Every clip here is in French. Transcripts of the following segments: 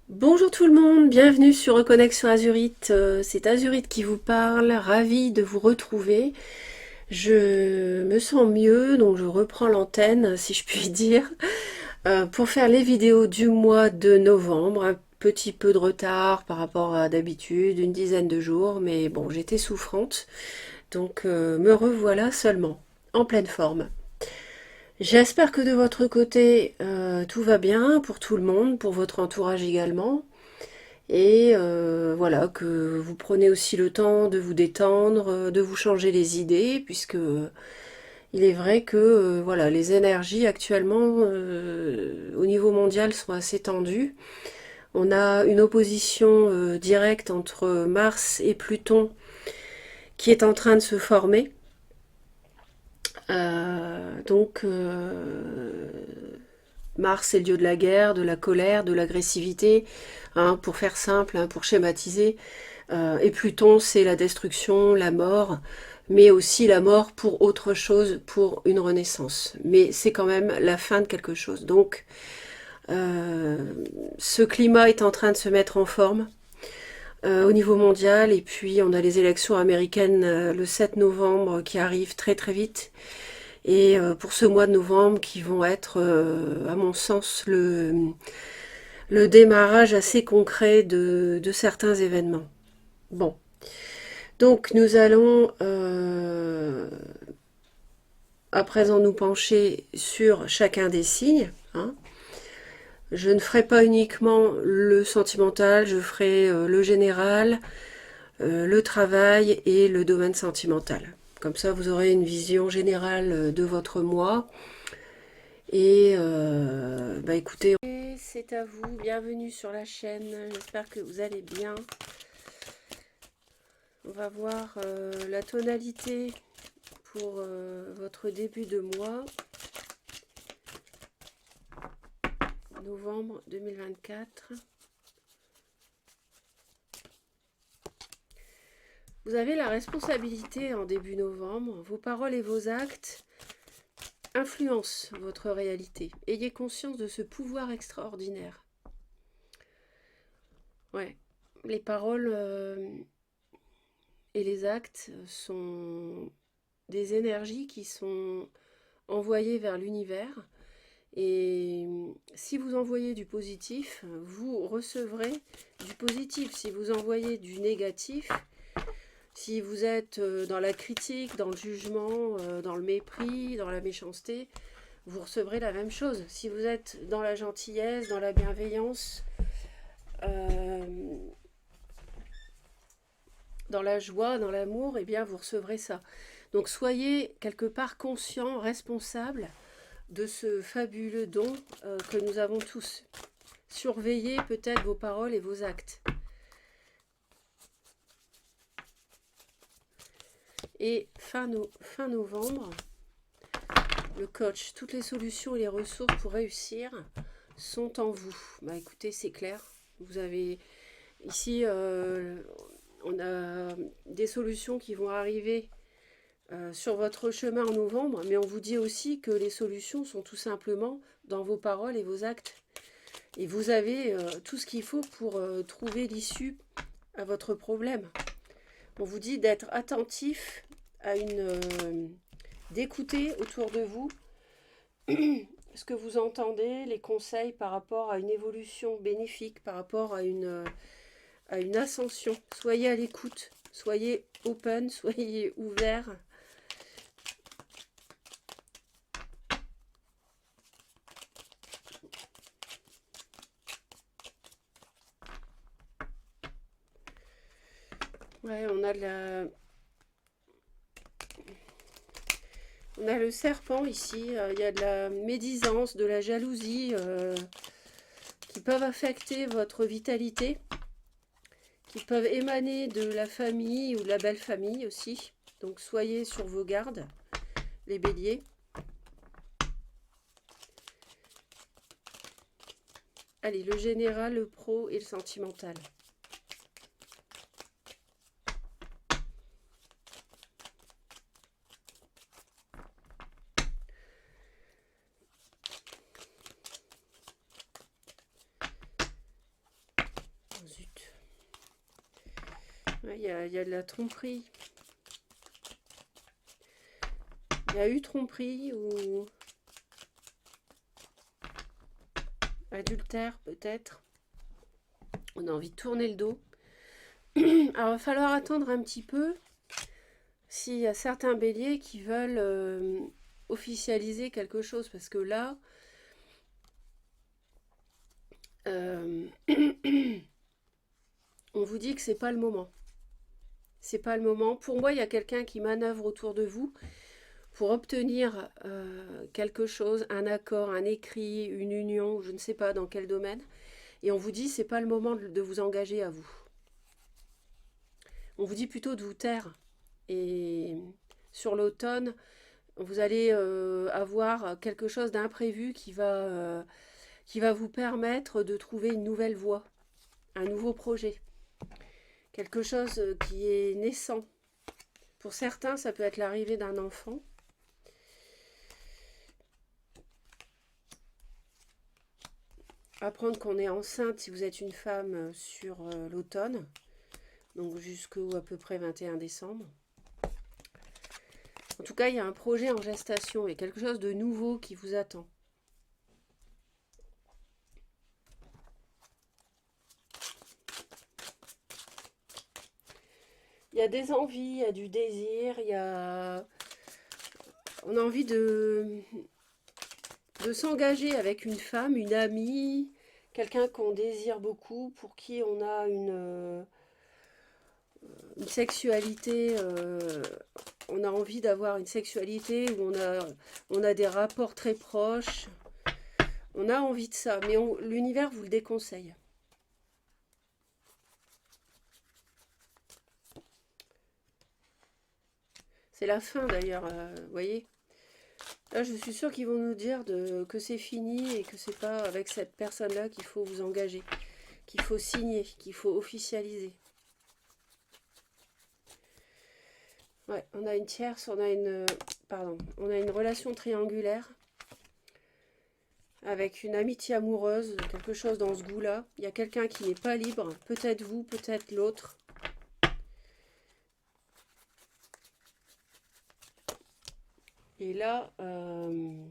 Bonjour tout le monde, bienvenue sur Reconnexion Azurite. C'est Azurite qui vous parle, ravie de vous retrouver. Je me sens mieux, donc je reprends l'antenne, si je puis dire, pour faire les vidéos du mois de novembre. Un petit peu de retard par rapport à d'habitude, une dizaine de jours, mais bon, j'étais souffrante, donc me revoilà seulement, en pleine forme. J'espère que de votre côté, tout va bien pour tout le monde, pour votre entourage également. Et voilà, que vous prenez aussi le temps de vous détendre, de vous changer les idées, puisque il est vrai que voilà, les énergies actuellement au niveau mondial sont assez tendues. On a une opposition directe entre Mars et Pluton qui est en train de se former. Mars est le dieu de la guerre, de la colère, de l'agressivité, hein, pour faire simple, hein, pour schématiser. Et Pluton, c'est la destruction, la mort, mais aussi la mort pour autre chose, pour une renaissance. Mais c'est quand même la fin de quelque chose. Donc, euh, ce climat est en train de se mettre en forme au niveau mondial. Et puis, on a les élections américaines le 7 novembre qui arrivent très très vite. Et pour ce mois de novembre, qui vont être, à mon sens, le démarrage assez concret de certains événements. Bon, donc nous allons à présent nous pencher sur chacun des signes, hein. Je ne ferai pas uniquement le sentimental, je ferai le général, le travail et le domaine sentimental. Comme ça, vous aurez une vision générale de votre mois. Et bah écoutez, c'est à vous, bienvenue sur la chaîne, j'espère que vous allez bien. On va voir la tonalité pour votre début de mois, novembre 2024. Vous avez la responsabilité en début novembre, vos paroles et vos actes influencent votre réalité. Ayez conscience de ce pouvoir extraordinaire. Ouais, les paroles et les actes sont des énergies qui sont envoyées vers l'univers. Et si vous envoyez du positif, vous recevrez du positif. Si vous envoyez du négatif, si vous êtes dans la critique, dans le jugement, dans le mépris, dans la méchanceté, vous recevrez la même chose. Si vous êtes dans la gentillesse, dans la bienveillance, euh, dans la joie, dans l'amour, eh bien vous recevrez ça. Donc soyez quelque part conscient, responsable de ce fabuleux don que nous avons tous. Surveillez peut-être vos paroles et vos actes. Et fin novembre, le coach, toutes les solutions et les ressources pour réussir sont en vous. Bah écoutez, c'est clair. Vous avez ici, on a des solutions qui vont arriver sur votre chemin en novembre, mais on vous dit aussi que les solutions sont tout simplement dans vos paroles et vos actes. Et vous avez tout ce qu'il faut pour trouver l'issue à votre problème. On vous dit d'être attentif à d'écouter autour de vous ce que vous entendez, les conseils par rapport à une évolution bénéfique, par rapport à une ascension. Soyez à l'écoute, soyez open, soyez ouvert. Ouais, on a le serpent ici. Il y a de la médisance, de la jalousie qui peuvent affecter votre vitalité, qui peuvent émaner de la famille ou de la belle famille aussi. Donc soyez sur vos gardes, les béliers. Allez, le général, le pro et le sentimental. Ouais, il y a de la tromperie. Il y a eu tromperie ou adultère peut-être. On a envie de tourner le dos. Alors, il va falloir attendre un petit peu s'il y a certains béliers qui veulent officialiser quelque chose. Parce que là, on vous dit que c'est pas le moment. C'est pas le moment. Pour moi, il y a quelqu'un qui manœuvre autour de vous pour obtenir quelque chose, un accord, un écrit, une union, je ne sais pas dans quel domaine. Et on vous dit c'est pas le moment de vous engager à vous. On vous dit plutôt de vous taire. Et sur l'automne, vous allez avoir quelque chose d'imprévu qui va vous permettre de trouver une nouvelle voie, un nouveau projet. Quelque chose qui est naissant. Pour certains, ça peut être l'arrivée d'un enfant. Apprendre qu'on est enceinte si vous êtes une femme sur l'automne, donc jusqu'au à peu près 21 décembre. En tout cas, il y a un projet en gestation et quelque chose de nouveau qui vous attend. Il y a des envies, il y a du désir, on a envie de s'engager avec une femme, une amie, quelqu'un qu'on désire beaucoup, pour qui on a une sexualité, on a envie d'avoir une sexualité où on a des rapports très proches. On a envie de ça, mais l'univers vous le déconseille. C'est la fin d'ailleurs, vous voyez. Là, je suis sûre qu'ils vont nous dire que c'est fini et que c'est pas avec cette personne-là qu'il faut vous engager, qu'il faut signer, qu'il faut officialiser. Ouais, on a une tierce, on a une relation triangulaire avec une amitié amoureuse, quelque chose dans ce goût-là. Il y a quelqu'un qui n'est pas libre, peut-être vous, peut-être l'autre. Et là, on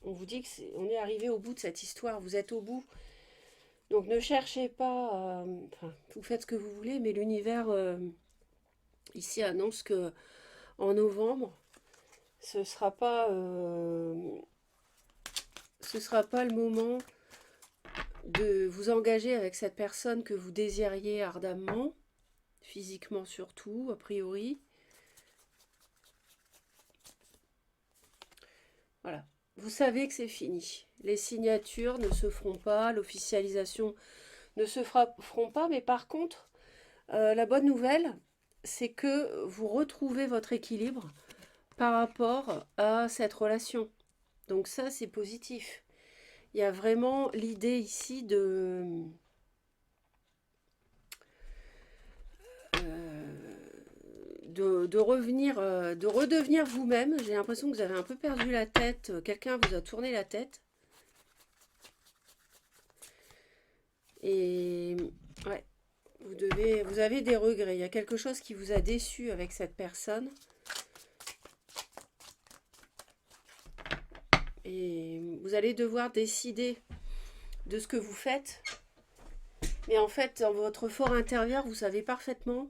vous dit qu'on est arrivé au bout de cette histoire, vous êtes au bout. Donc ne cherchez pas, enfin, vous faites ce que vous voulez, mais l'univers ici annonce que en novembre, ce sera pas le moment de vous engager avec cette personne que vous désiriez ardemment, physiquement surtout, a priori. Voilà. Vous savez que c'est fini. Les signatures ne se feront pas, l'officialisation ne se feront pas, mais par contre, la bonne nouvelle, c'est que vous retrouvez votre équilibre par rapport à cette relation. Donc ça, c'est positif. Il y a vraiment l'idée ici de revenir, de redevenir vous-même. J'ai l'impression que vous avez un peu perdu la tête. Quelqu'un vous a tourné la tête. Et ouais, vous avez des regrets. Il y a quelque chose qui vous a déçu avec cette personne. Et vous allez devoir décider de ce que vous faites. Mais en fait, dans votre fort intérieur, vous savez parfaitement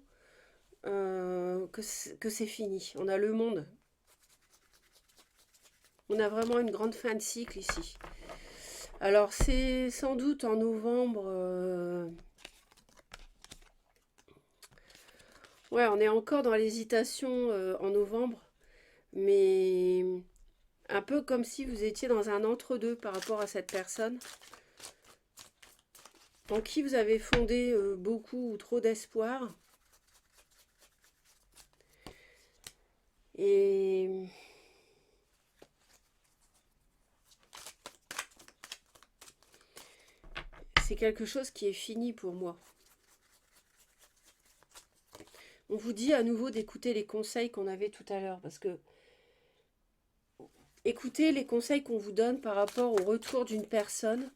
que c'est fini. On a le monde. On a vraiment une grande fin de cycle ici. Alors, c'est sans doute en novembre. Ouais, on est encore dans l'hésitation en novembre. Mais un peu comme si vous étiez dans un entre-deux par rapport à cette personne en qui vous avez fondé beaucoup ou trop d'espoir. Et c'est quelque chose qui est fini pour moi. On vous dit à nouveau d'écouter les conseils qu'on avait tout à l'heure, parce que écoutez les conseils qu'on vous donne par rapport au retour d'une personne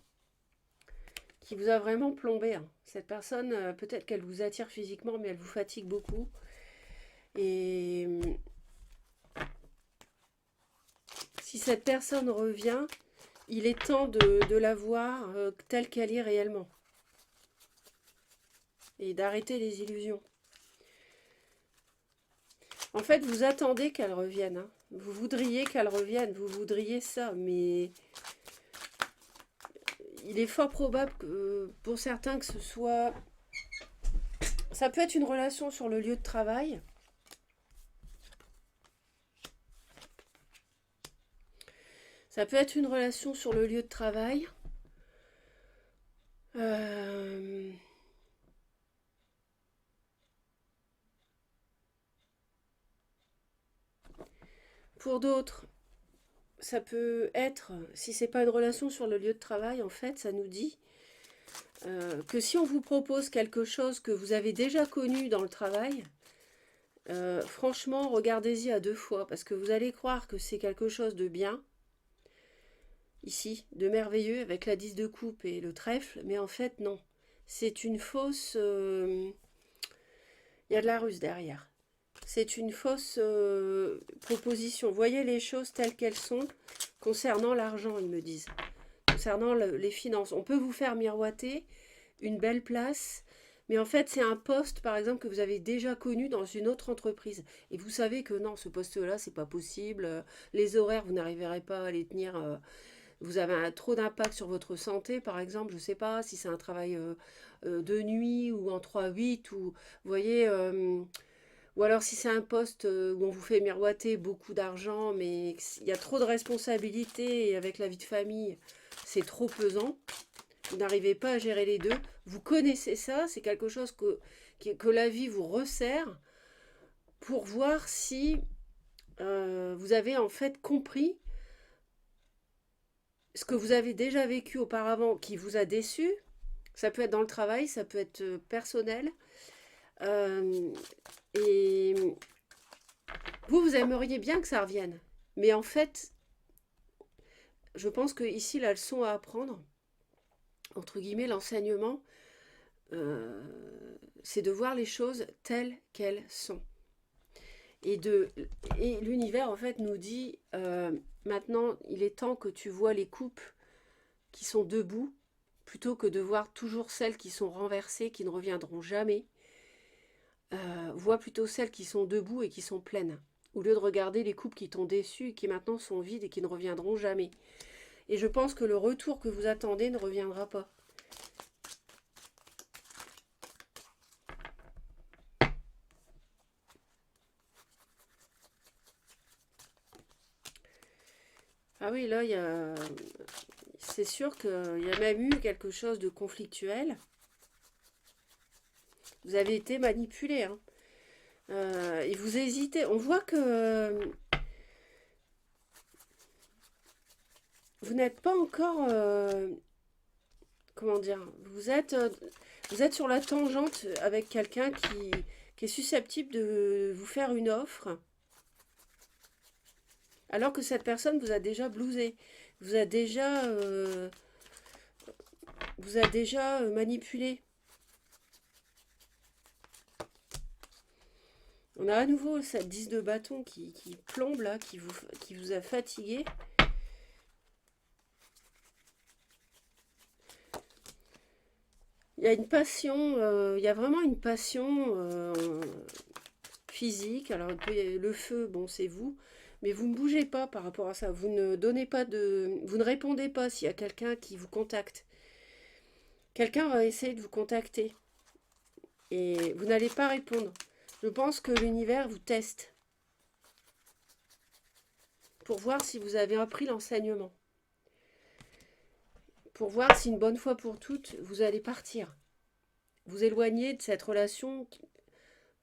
qui vous a vraiment plombé, hein. Cette personne, peut-être qu'elle vous attire physiquement, mais elle vous fatigue beaucoup. Et si cette personne revient, il est temps de la voir telle qu'elle est réellement. Et d'arrêter les illusions. En fait, vous attendez qu'elle revienne, hein. Vous voudriez qu'elle revienne, vous voudriez ça, mais il est fort probable que pour certains que ce soit... Ça peut être une relation sur le lieu de travail. Ça peut être une relation sur le lieu de travail. Euh, Pour d'autres, ça peut être, si c'est pas une relation sur le lieu de travail, en fait, ça nous dit que si on vous propose quelque chose que vous avez déjà connu dans le travail, franchement, regardez-y à deux fois, parce que vous allez croire que c'est quelque chose de bien, ici, de merveilleux, avec la 10 de coupe et le trèfle, mais en fait, non. C'est une fausse... Il y a de la ruse derrière. C'est une fausse proposition. Voyez les choses telles qu'elles sont concernant l'argent, ils me disent. Concernant les finances. On peut vous faire miroiter une belle place, mais en fait, c'est un poste, par exemple, que vous avez déjà connu dans une autre entreprise. Et vous savez que non, ce poste-là, c'est pas possible. Les horaires, vous n'arriverez pas à les tenir. Vous avez trop d'impact sur votre santé, par exemple. Je ne sais pas si c'est un travail de nuit ou en 3-8, ou vous voyez. Ou alors si c'est un poste où on vous fait miroiter beaucoup d'argent, mais il y a trop de responsabilités et avec la vie de famille, c'est trop pesant. Vous n'arrivez pas à gérer les deux. Vous connaissez ça, c'est quelque chose que la vie vous resserre pour voir si vous avez en fait compris ce que vous avez déjà vécu auparavant qui vous a déçu. Ça peut être dans le travail, ça peut être personnel. Euh, et vous aimeriez bien que ça revienne. Mais en fait, je pense que ici, la leçon à apprendre, entre guillemets, l'enseignement, euh, c'est de voir les choses telles qu'elles sont. Et, et l'univers, en fait, nous dit, maintenant, il est temps que tu vois les coupes qui sont debout, plutôt que de voir toujours celles qui sont renversées, qui ne reviendront jamais. Vois plutôt celles qui sont debout et qui sont pleines, au lieu de regarder les coupes qui t'ont déçu et qui maintenant sont vides et qui ne reviendront jamais. Et je pense que le retour que vous attendez ne reviendra pas. Ah oui, là, c'est sûr qu'il y a même eu quelque chose de conflictuel. Vous avez été manipulé, hein. Et vous hésitez. On voit que vous n'êtes pas encore... comment dire, vous êtes sur la tangente avec quelqu'un qui est susceptible de vous faire une offre, alors que cette personne vous a déjà blousé, vous a déjà, manipulé. On a à nouveau cette 10 de bâton qui plombe là, qui vous a fatigué. Il y a une passion, il y a vraiment une passion physique. Alors le feu, bon, c'est vous, mais vous ne bougez pas par rapport à ça. Vous ne donnez pas de, vous ne répondez pas s'il y a quelqu'un qui vous contacte. Quelqu'un va essayer de vous contacter et vous n'allez pas répondre. Je pense que l'univers vous teste pour voir si vous avez appris l'enseignement, pour voir si une bonne fois pour toutes vous allez partir, vous éloigner de cette relation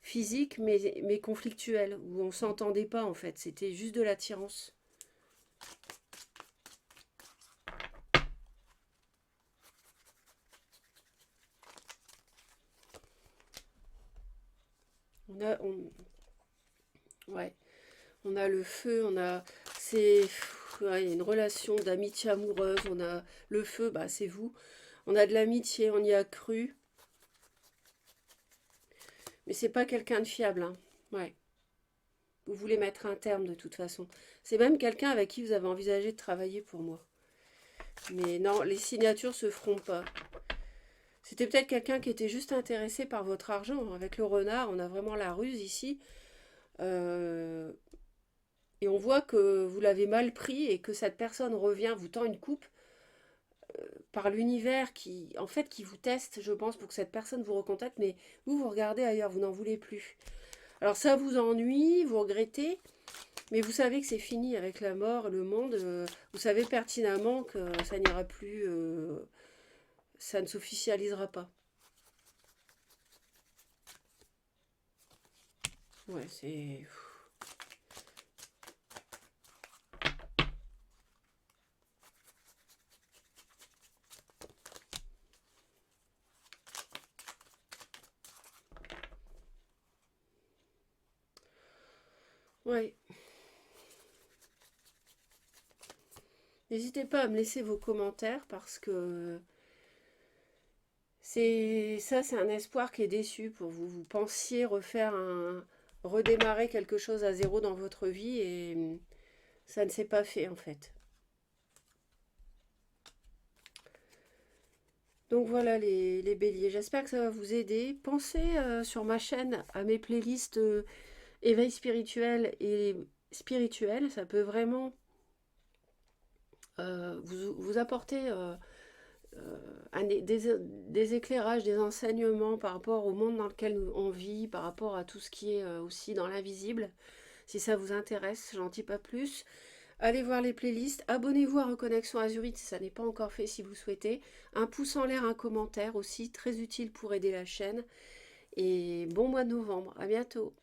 physique mais conflictuelle, où on ne s'entendait pas en fait, c'était juste de l'attirance. Ouais, on a le feu, c'est, ouais, une relation d'amitié amoureuse, on a le feu, bah c'est vous. On a de l'amitié, on y a cru. Mais c'est pas quelqu'un de fiable, hein. Ouais. Vous voulez mettre un terme de toute façon. C'est même quelqu'un avec qui vous avez envisagé de travailler pour moi. Mais non, les signatures se feront pas. C'était peut-être quelqu'un qui était juste intéressé par votre argent. Avec le renard, on a vraiment la ruse ici. Euh, et on voit que vous l'avez mal pris et que cette personne revient, vous tend une coupe par l'univers qui, en fait, qui vous teste, je pense, pour que cette personne vous recontacte. Mais vous, vous regardez ailleurs, vous n'en voulez plus. Alors ça vous ennuie, vous regrettez, mais vous savez que c'est fini avec la mort, le monde. Vous savez pertinemment que ça n'ira plus, ça ne s'officialisera pas. Ouais, c'est... Ouais. N'hésitez pas à me laisser vos commentaires parce que c'est un espoir qui est déçu pour vous. Vous pensiez redémarrer quelque chose à zéro dans votre vie et ça ne s'est pas fait en fait. Donc voilà les béliers, j'espère que ça va vous aider. Pensez sur ma chaîne à mes playlists éveil spirituel et spirituel. Ça peut vraiment vous apporter des éclairages, des enseignements par rapport au monde dans lequel on vit, par rapport à tout ce qui est aussi dans l'invisible. Si ça vous intéresse, j'en dis pas plus. Allez voir les playlists, abonnez-vous à Reconnexion Azurite si ça n'est pas encore fait si vous souhaitez. Un pouce en l'air, un commentaire aussi, très utile pour aider la chaîne. Et bon mois de novembre, à bientôt.